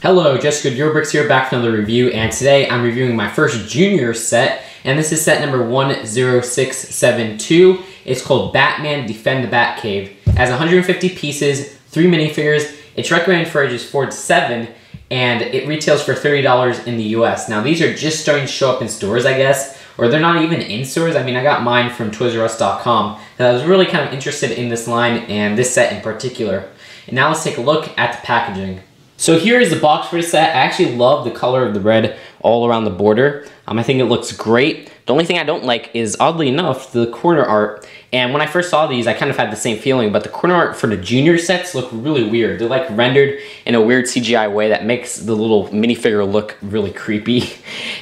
Hello, Jessica Bricks here, back for another review, and today I'm reviewing my first junior set, and this is set number 10672. It's called Batman Defend the Batcave. It has 150 pieces, 3 minifigures. It's recommended for ages 4 to 7, and it retails for $30 in the US. Now these are just starting to show up in stores, I guess, or they're not even in stores. I mean, I got mine from ToysRUs.com, and I was really kind of interested in this line and this set in particular. And now let's take a look at the packaging. So here is the box for the set. I actually love the color of the red all around the border. I think it looks great. The only thing I don't like is, oddly enough, the corner art. And when I first saw these, I kind of had the same feeling, but the corner art for the junior sets look really weird. They're like rendered in a weird CGI way that makes the little minifigure look really creepy.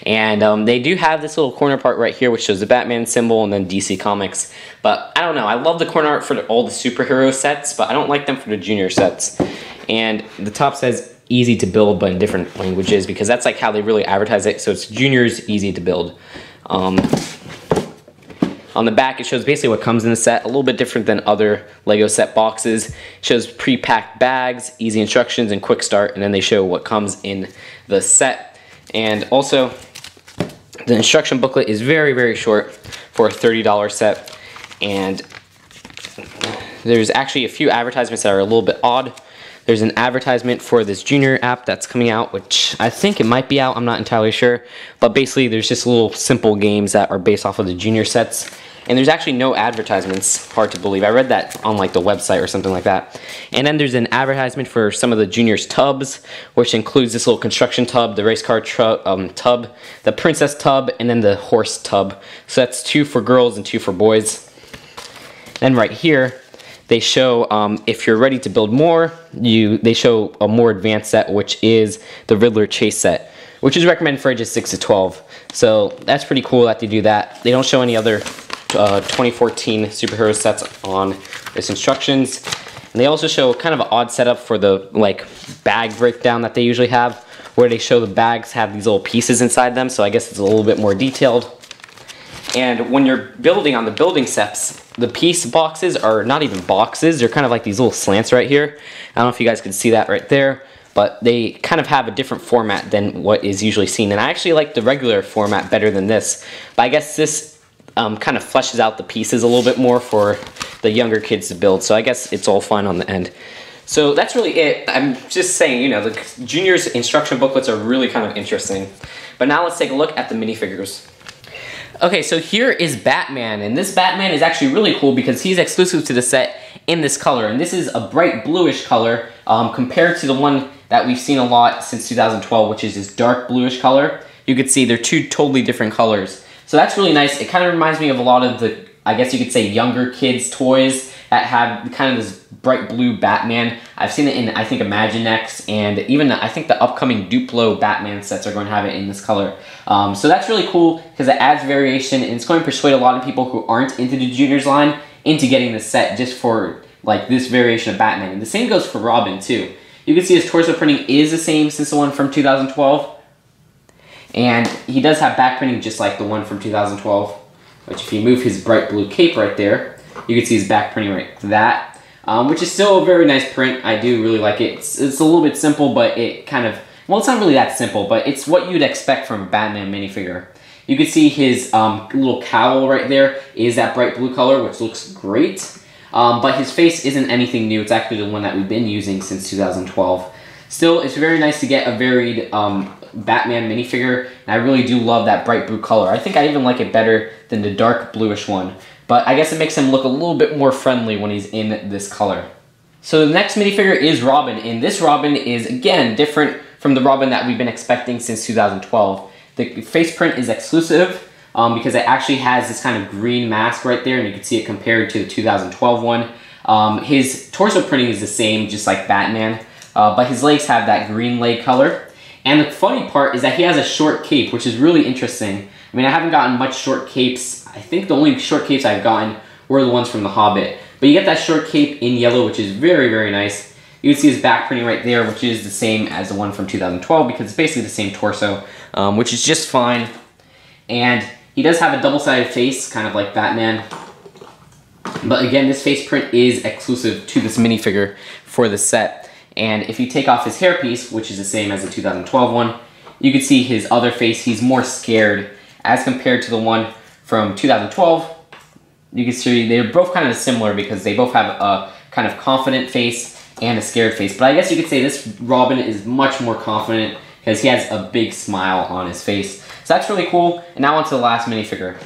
And they do have this little corner part right here, which shows the Batman symbol and then DC Comics. But I don't know, I love the corner art for all the superhero sets, but I don't like them for the junior sets. And the top says easy to build, but in different languages, because that's like how they really advertise it. So it's juniors, easy to build. On the back, it shows basically what comes in the set, a little bit different than other Lego set boxes. It shows pre-packed bags, easy instructions, and quick start, and then they show what comes in the set. And also, the instruction booklet is very, very short for a $30 set. And there's actually a few advertisements that are a little bit odd. There's an advertisement for this junior app that's coming out, which I think it might be out, I'm not entirely sure. But basically, there's just little simple games that are based off of the junior sets. And there's actually no advertisements, hard to believe. I read that on like the website or something like that. And then there's an advertisement for some of the juniors tubs, which includes this little construction tub, the race car tub, the princess tub, and then the horse tub. So that's 2 for girls and 2 for boys. Then right here, they show if you're ready to build more, they show a more advanced set, which is the Riddler Chase set, which is recommended for ages 6 to 12. So that's pretty cool that they do that. They don't show any other 2014 superhero sets on this instructions. And they also show kind of an odd setup for the bag breakdown that they usually have, where they show the bags have these little pieces inside them. So I guess it's a little bit more detailed. And when you're building on the building sets, the piece boxes are not even boxes. They're kind of like these little slants right here. I don't know if you guys can see that right there, but they kind of have a different format than what is usually seen. And I actually like the regular format better than this. But I guess this kind of fleshes out the pieces a little bit more for the younger kids to build. So I guess it's all fine on the end. So that's really it. I'm just saying, you know, the juniors instruction booklets are really kind of interesting. But now let's take a look at the minifigures. Okay, so here is Batman, and this Batman is actually really cool because he's exclusive to the set in this color, and this is a bright bluish color compared to the one that we've seen a lot since 2012, which is this dark bluish color. You can see they're 2 totally different colors. So that's really nice. It kind of reminds me of a lot of the, I guess you could say, younger kids' toys that have kind of this bright blue Batman. I've seen it in, I think, Imaginext, and even I think the upcoming Duplo Batman sets are going to have it in this color. So that's really cool because it adds variation, and it's going to persuade a lot of people who aren't into the juniors line into getting the set just for like this variation of Batman. And the same goes for Robin too. You can see his torso printing is the same since the one from 2012. And he does have back printing just like the one from 2012, which if you move his bright blue cape right there, you can see his back printing right that, which is still a very nice print. I do really like it. It's a little bit simple, but it kind of, well, it's not really that simple, but it's what you'd expect from a Batman minifigure. You can see his little cowl right there is that bright blue color, which looks great. But his face isn't anything new. It's actually the one that we've been using since 2012. Still, it's very nice to get a varied Batman minifigure, and I really do love that bright blue color. I think I even like it better than the dark bluish one. But I guess it makes him look a little bit more friendly when he's in this color. So the next minifigure is Robin, and this Robin is, again, different from the Robin that we've been expecting since 2012. The face print is exclusive because it actually has this kind of green mask right there, and you can see it compared to the 2012 one. His torso printing is the same, just like Batman, but his legs have that green leg color. And the funny part is that he has a short cape, which is really interesting. I mean, I haven't gotten much short capes. I think the only short capes I've gotten were the ones from The Hobbit. But you get that short cape in yellow, which is very, very nice. You can see his back printing right there, which is the same as the one from 2012 because it's basically the same torso, which is just fine. And he does have a double-sided face, kind of like Batman. But again, this face print is exclusive to this minifigure for the set. And if you take off his hairpiece, which is the same as the 2012 one, you can see his other face. He's more scared as compared to the one from 2012. You can see they're both kind of similar because they both have a kind of confident face and a scared face. But I guess you could say this Robin is much more confident because he has a big smile on his face. So that's really cool. And now on to the last minifigure.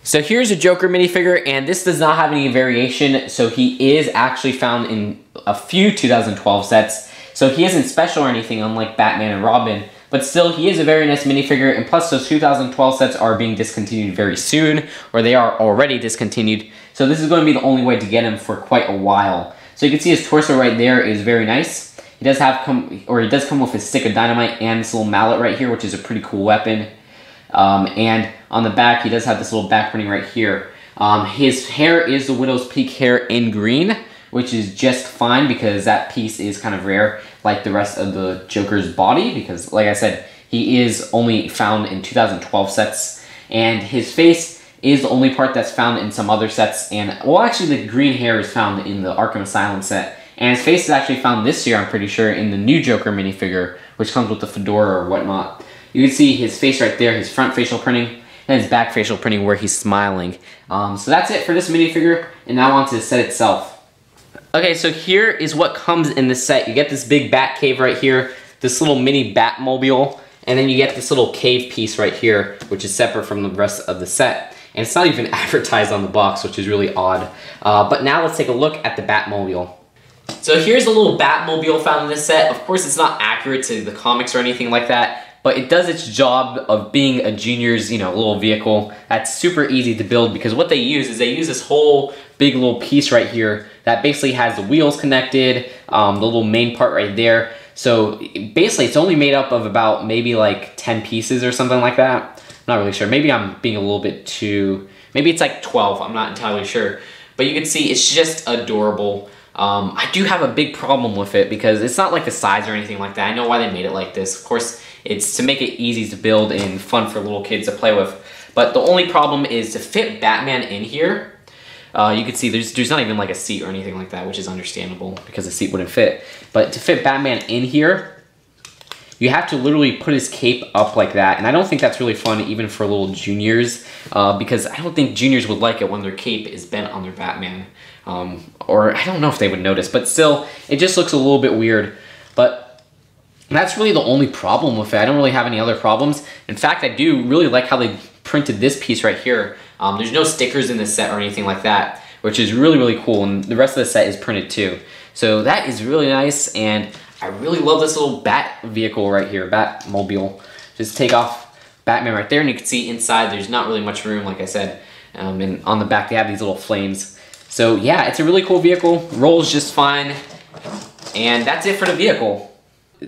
So here's a Joker minifigure, and this does not have any variation. So he is actually found in a few 2012 sets. So he isn't special or anything, unlike Batman and Robin. But still, he is a very nice minifigure, and plus those 2012 sets are being discontinued very soon, or they are already discontinued. So this is going to be the only way to get him for quite a while. So you can see his torso right there is very nice. He does come with a stick of dynamite and this little mallet right here, which is a pretty cool weapon. And on the back, he does have this little back printing right here. His hair is the Widow's Peak hair in green, which is just fine because that piece is kind of rare, like the rest of the Joker's body, because like I said, he is only found in 2012 sets, and his face is the only part that's found in some other sets. And well, actually the green hair is found in the Arkham Asylum set, and his face is actually found this year, I'm pretty sure, in the new Joker minifigure, which comes with the fedora or whatnot. You can see his face right there, his front facial printing, and his back facial printing where he's smiling. So that's it for this minifigure, and now on to the set itself. Okay, so here is what comes in the set. You get this big Batcave right here, this little mini Batmobile, and then you get this little cave piece right here, which is separate from the rest of the set. And it's not even advertised on the box, which is really odd. But now let's take a look at the Batmobile. So here's a little Batmobile found in this set. Of course, it's not accurate to the comics or anything like that, but it does its job of being a Junior's, little vehicle. That's super easy to build because what they use is they use this whole big little piece right here that basically has the wheels connected, the little main part right there. So basically it's only made up of about maybe like 10 pieces or something like that. I'm not really sure. Maybe I'm being a little bit too, maybe it's like 12, I'm not entirely sure. But you can see it's just adorable. I do have a big problem with it because it's not like the size or anything like that. I know why they made it like this. Of course, it's to make it easy to build and fun for little kids to play with. But the only problem is to fit Batman in here. You can see there's not even like a seat or anything like that, which is understandable because the seat wouldn't fit. But to fit Batman in here, you have to literally put his cape up like that. And I don't think that's really fun even for little juniors because I don't think juniors would like it when their cape is bent on their Batman. Or I don't know if they would notice, but still, it just looks a little bit weird. But that's really the only problem with it. I don't really have any other problems. In fact, I do really like how they printed this piece right here. There's no stickers in this set or anything like that, which is really, really cool. And the rest of the set is printed too. So that is really nice. And I really love this little Bat vehicle right here, Batmobile. Just take off Batman right there, and you can see inside there's not really much room, like I said. And on the back, they have these little flames. So yeah, it's a really cool vehicle, rolls just fine, and that's it for the vehicle.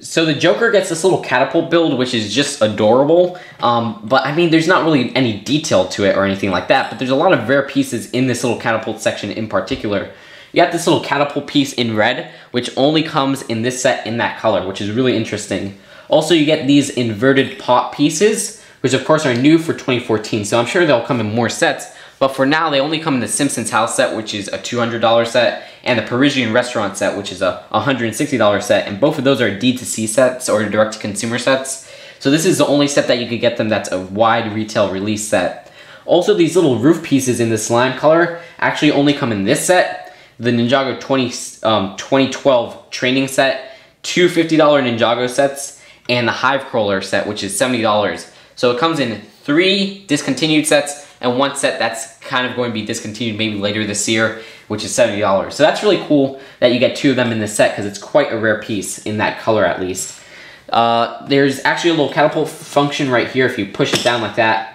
So the Joker gets this little catapult build, which is just adorable, but I mean, there's not really any detail to it or anything like that, but there's a lot of rare pieces in this little catapult section in particular. You got this little catapult piece in red, which only comes in this set in that color, which is really interesting. Also, you get these inverted pot pieces, which of course are new for 2014, so I'm sure they'll come in more sets. But for now, they only come in the Simpsons house set, which is a $200 set, and the Parisian restaurant set, which is a $160 set, and both of those are D2C sets or direct-to-consumer sets. So this is the only set that you could get them that's a wide retail release set. Also, these little roof pieces in the slime color actually only come in this set, the Ninjago 2012 training set, two $50 Ninjago sets, and the Hive Crawler set, which is $70. So it comes in 3 discontinued sets, and 1 set that's kind of going to be discontinued maybe later this year, which is $70. So that's really cool that you get 2 of them in this set because it's quite a rare piece in that color at least. There's actually a little catapult function right here. If you push it down like that,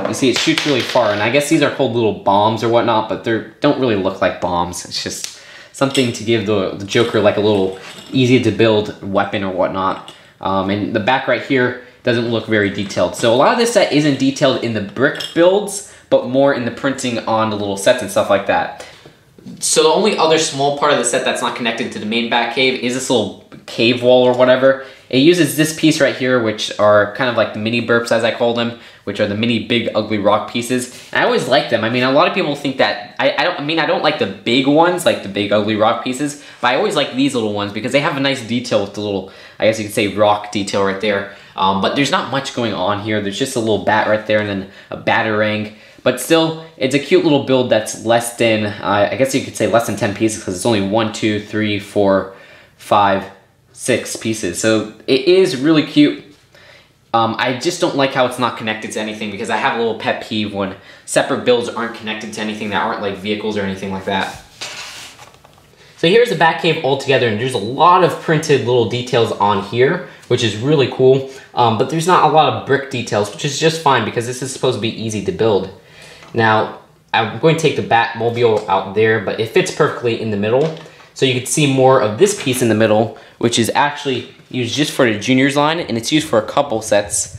you see it shoots really far. And I guess these are called little bombs or whatnot, but they don't really look like bombs. It's just something to give the Joker like a little easy to build weapon or whatnot. And the back right here doesn't look very detailed. So a lot of this set isn't detailed in the brick builds, but more in the printing on the little sets and stuff like that. So the only other small part of the set that's not connected to the main Batcave is this little cave wall or whatever. It uses this piece right here, which are kind of like the mini burps as I call them, which are the mini big ugly rock pieces. And I always like them. I mean, a lot of people think that, I don't like the big ones, like the big ugly rock pieces, but I always like these little ones because they have a nice detail with the little, I guess you could say, rock detail right there. But there's not much going on here. There's just a little bat right there and then a batarang. But still, it's a cute little build that's less than, I guess you could say less than 10 pieces because it's only 1, 2, 3, 4, 5, 6 pieces. So it is really cute. I just don't like how it's not connected to anything because I have a little pet peeve when separate builds aren't connected to anything that aren't like vehicles or anything like that. So here's the Batcave all together, and there's a lot of printed little details on here, which is really cool. But there's not a lot of brick details, which is just fine because this is supposed to be easy to build. Now, I'm going to take the Batmobile out there, but it fits perfectly in the middle. So you can see more of this piece in the middle, which is actually used just for the juniors line, and it's used for a couple sets.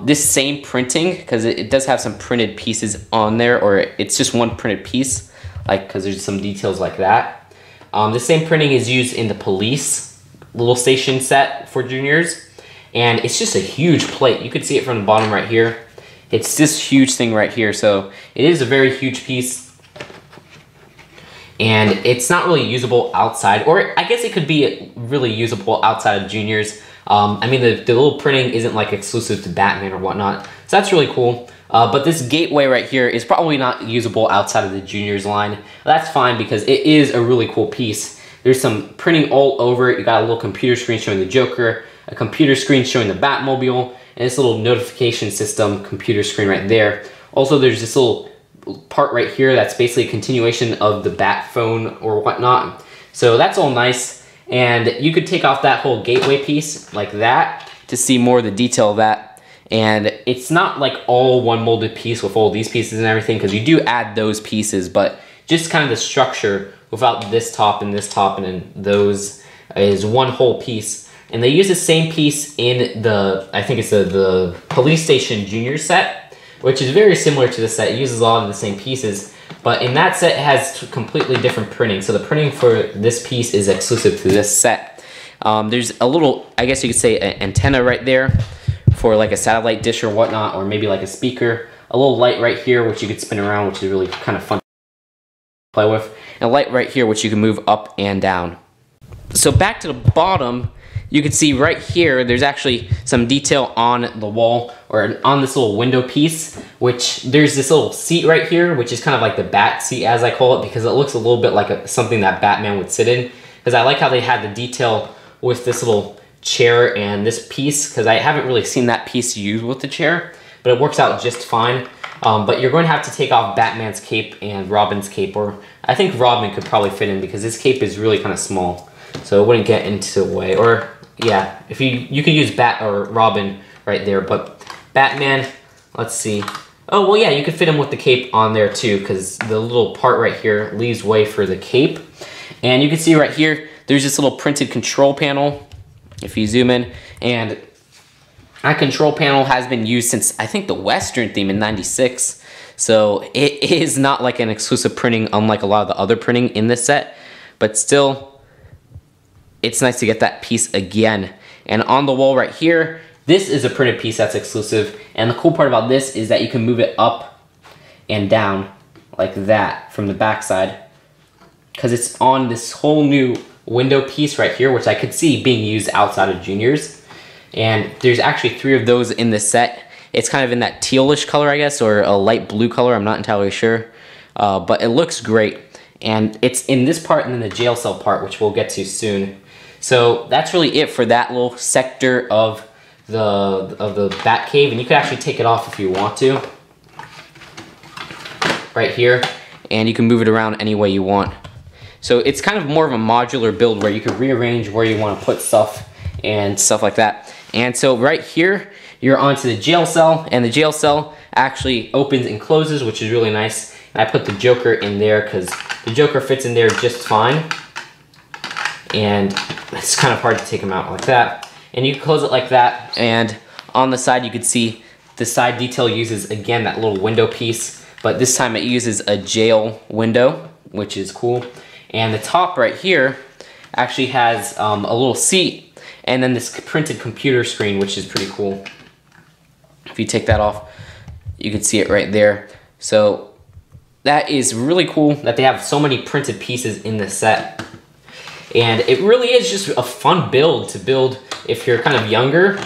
This same printing, because it does have some printed pieces on there, or it's just one printed piece, like because there's some details like that. The same printing is used in the police little station set for juniors, and it's just a huge plate. You can see it from the bottom right here. It's this huge thing right here, so it is a very huge piece. And it's not really usable outside, or I guess it could be really usable outside of juniors. I mean, the little printing isn't like exclusive to Batman or whatnot, so that's really cool. But this gateway right here is probably not usable outside of the juniors line. That's fine because it is a really cool piece. There's some printing all over it. You got a little computer screen showing the Joker, a computer screen showing the Batmobile, and this little notification system computer screen right there. Also, there's this little part right here that's basically a continuation of the bat phone or whatnot. So that's all nice, and you could take off that whole gateway piece like that to see more of the detail of that. And it's not like all one molded piece with all these pieces and everything, because you do add those pieces, but just kind of the structure without this top and then those is one whole piece. And they use the same piece in the, I think it's the police station junior set, which is very similar to this set. It uses a lot of the same pieces, but in that set it has completely different printing. So the printing for this piece is exclusive to this set. There's a little, I guess you could say, an antenna right there for like a satellite dish or whatnot, or maybe like a speaker. A little light right here, which you could spin around, which is really kind of fun to play with. And a light right here, which you can move up and down. So back to the bottom, you can see right here, there's actually some detail on the wall, or on this little window piece, which there's this little seat right here, which is kind of like the bat seat, as I call it, because it looks a little bit like something that Batman would sit in. Because I like how they had the detail with this little chair and this piece, because I haven't really seen that piece used with the chair, but it works out just fine. But you're going to have to take off Batman's cape and Robin's cape, or I think Robin could probably fit in because his cape is really kind of small, so it wouldn't get into the way. Or yeah, if you could use Bat or Robin right there, but Batman, let's see. Oh, well, yeah, you could fit him with the cape on there too, because the little part right here leaves way for the cape. And you can see right here, there's this little printed control panel, if you zoom in, and that control panel has been used since, I think, the Western theme in '96. So it is not like an exclusive printing, unlike a lot of the other printing in this set, but still, it's nice to get that piece again. And on the wall right here, this is a printed piece that's exclusive. And the cool part about this is that you can move it up and down like that from the back side, because it's on this whole new window piece right here, which I could see being used outside of juniors. And there's actually 3 of those in this set. It's kind of in that tealish color, I guess, or a light blue color, I'm not entirely sure. But it looks great. And it's in this part and then the jail cell part, which we'll get to soon. So that's really it for that little sector of the Batcave. And you could actually take it off if you want to. Right here. And you can move it around any way you want. So it's kind of more of a modular build where you can rearrange where you want to put stuff and stuff like that. And so right here, you're onto the jail cell, and the jail cell actually opens and closes, which is really nice. And I put the Joker in there because the Joker fits in there just fine. And it's kind of hard to take him out like that. And you can close it like that, and on the side you can see the side detail uses, again, that little window piece, but this time it uses a jail window, which is cool. And the top right here actually has a little seat, and then this printed computer screen, which is pretty cool. If you take that off. You can see it right there. So that is really cool that they have so many printed pieces in this set. And it really is just a fun build to build if you're kind of younger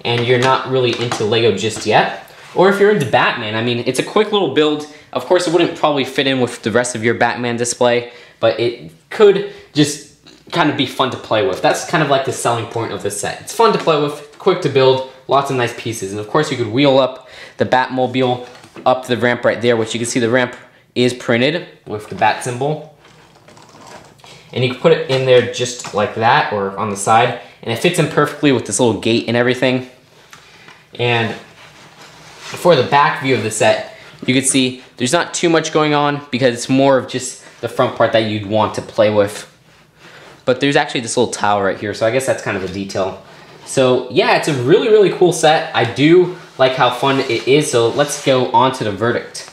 and you're not really into Lego just yet. Or if you're into Batman. I mean, it's a quick little build. Of course, it wouldn't probably fit in with the rest of your Batman display, but it could just kind of be fun to play with. That's kind of like the selling point of this set. It's fun to play with, quick to build, lots of nice pieces. And of course, you could wheel up the Batmobile up the ramp right there, which you can see the ramp is printed with the bat symbol. And you can put it in there just like that or on the side, and it fits in perfectly with this little gate and everything. And for the back view of the set, you can see there's not too much going on because it's more of just the front part that you'd want to play with. But there's actually this little towel right here, so I guess that's kind of a detail. So yeah, it's a really, really cool set. I do like how fun it is, so let's go on to the verdict.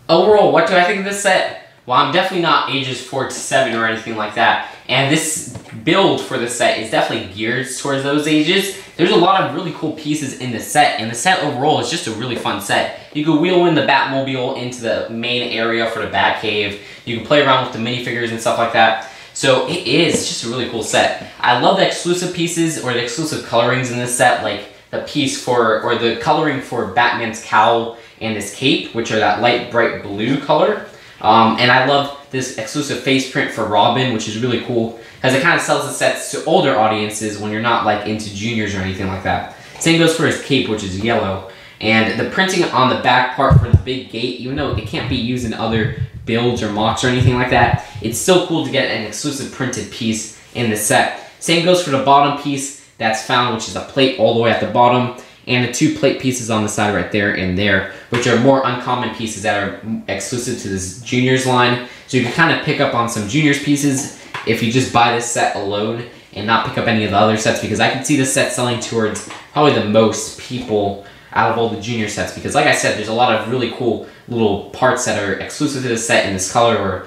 Overall, what do I think of this set? Well, I'm definitely not ages 4 to 7 or anything like that. And this build for the set is definitely geared towards those ages. There's a lot of really cool pieces in the set, and the set overall is just a really fun set. You can wheel in the Batmobile into the main area for the Batcave. You can play around with the minifigures and stuff like that. So it is just a really cool set. I love the exclusive pieces or the exclusive colorings in this set, like the piece for, or the coloring for Batman's cowl and his cape, which are that light bright blue color. And I love this exclusive face print for Robin, which is really cool, because it kind of sells the sets to older audiences when you're not like into juniors or anything like that. Same goes for his cape, which is yellow. And the printing on the back part for the big gate, even though it can't be used in other builds or mocks or anything like that, it's still cool to get an exclusive printed piece in the set. Same goes for the bottom piece that's found, which is a plate all the way at the bottom, and the 2 plate pieces on the side right there and there, which are more uncommon pieces that are exclusive to this juniors line. So you can kind of pick up on some juniors pieces if you just buy this set alone and not pick up any of the other sets, because I can see this set selling towards probably the most people out of all the junior sets, because like I said, there's a lot of really cool little parts that are exclusive to this set in this color, or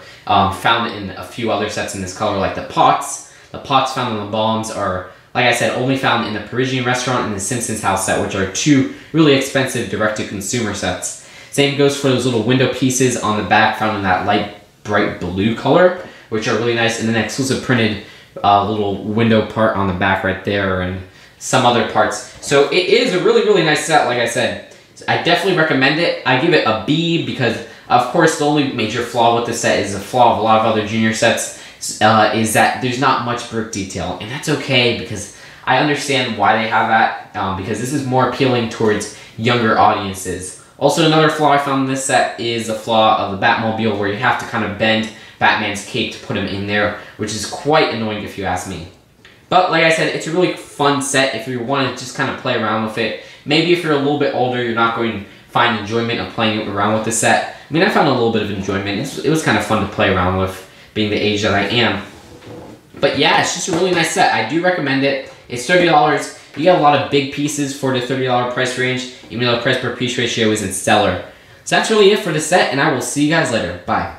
found in a few other sets in this color, like the pots. The pots found on the bombs are, like I said, only found in the Parisian restaurant and the Simpsons house set, which are 2 really expensive direct-to-consumer sets. Same goes for those little window pieces on the back found in that light bright blue color, which are really nice, and then exclusive printed little window part on the back right there, and some other parts. So it is a really, really nice set, like I said. I definitely recommend it. I give it a B because, of course, the only major flaw with this set is a flaw of a lot of other junior sets, is that there's not much brick detail, and that's okay because I understand why they have that, because this is more appealing towards younger audiences. Also, another flaw I found in this set is a flaw of the Batmobile, where you have to kind of bend Batman's cape to put him in there, which is quite annoying if you ask me. But like I said, it's a really fun set if you want to just kind of play around with it. Maybe if you're a little bit older, you're not going to find enjoyment of playing around with the set. I mean, I found a little bit of enjoyment. It was kind of fun to play around with, being the age that I am. But yeah, it's just a really nice set. I do recommend it. It's $30. You get a lot of big pieces for the $30 price range, even though the price per piece ratio isn't stellar. So that's really it for the set, and I will see you guys later. Bye.